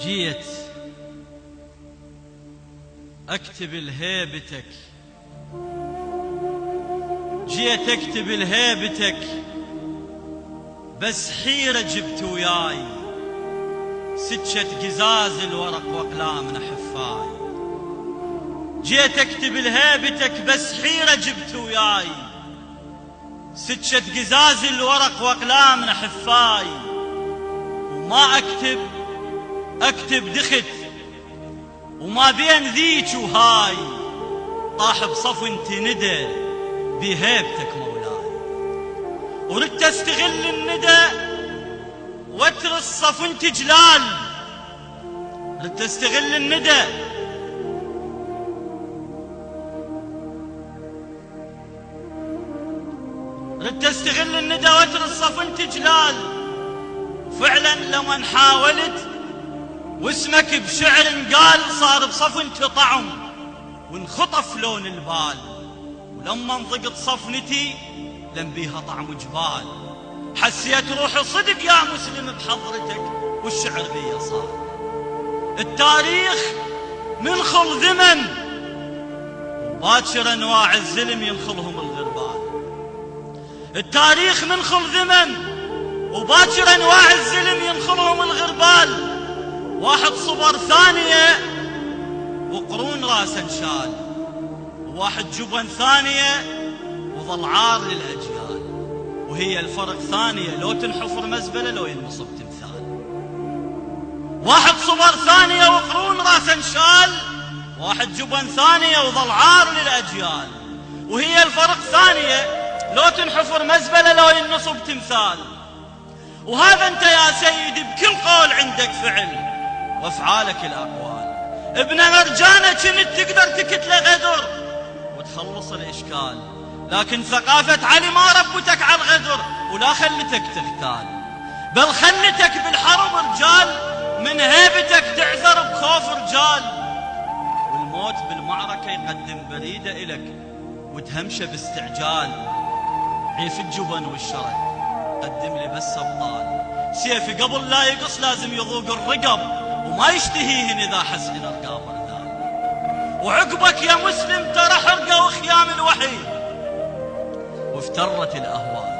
جيت اكتب لهيبتك، جيت اكتب لهيبتك، بس حيرة جبت وياي سكة قزاز الورق واقلامنا حفاي. جيت اكتب لهيبتك بس حيرة جبت وياي سكة قزاز الورق واقلامنا حفاي. وما اكتب دخت وما بين ذيك وهاي، طاح بصف انت ندى بهيبتك مولاي. وردت استغل الندى واتر الصف انت جلال، ردت استغل الندى ردت استغل الندى واتر الصف انت جلال. فعلا لمن حاولت واسمك بشعر قال صار بصف انت طعم وانخطف لون البال. ولما انضقت صفنتي لم بيها طعم جبال، حسيت روحي صدق يا مسلم بحضرتك والشعر بيا صار. التاريخ من خل ذمن وباكر انواع الزلم ينخلهم الغربال. التاريخ من خل ذمن وباكر انواع الزلم ينخلهم الغربال. واحد صبر ثانية وقرون راسا انشال، وواحد جبن ثانية وظل عار للأجيال. وهي الفرق ثانية لو تنحفر مزبلة لو ينصب تمثال. واحد صبر ثانية وقرون راسا انشال، واحد جبن ثانية وظل عار للأجيال. وهي الفرق ثانية لو تنحفر مزبلة لو ينصب تمثال. وهذا انت يا سيدي بكل قول عندك فعل وافعالك الاقوال. ابن مرجانة كنت تقدر تكتله غدر وتخلص الاشكال، لكن ثقافة علي ما ربتك على الغدر ولا خلتك تغتال، بل خلتك بالحرب رجال من هيبتك تعثر بخوف رجال. والموت بالمعركة يقدم بريدة إلك وتهمشه باستعجال. عيف الجبن والشرف قدم لي بس أبطال، سيفي قبل لا يقص لازم يذوق الرقب وما يشتهيهن إذا حس إن رقاب رذال. وعقبك يا مسلم ترى حرقة وخيام الوحي وافترت الأهوال،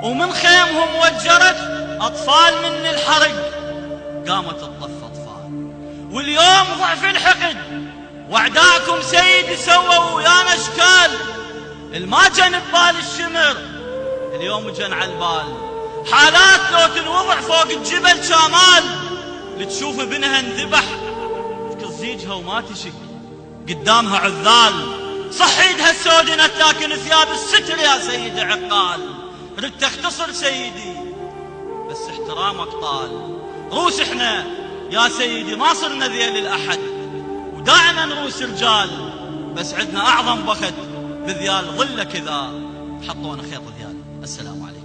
ومن خيمهم وجرت أطفال من الحرق قامت تطف أطفال. واليوم ضعف الحقد وأعداءكم سيدي سووا ويانا أشكال. الما جن ببال الشمر اليوم جن على البال، حالات لو تنوضع فوق الجبل شامال لتشوف ابنها انذبح تكزيجها وما تشك قدامها عذال. صح ايدها السودنت لكن ثياب الستر يا سيدي عقال. ردت اختصر سيدي بس احترامك طال. روس احنا يا سيدي ما صرنا ذيل الاحد وداعنا نروس رجال، بس عندنا اعظم بخت بذيال ظلك اذا حطونا خيط ذيال. السلام عليكم.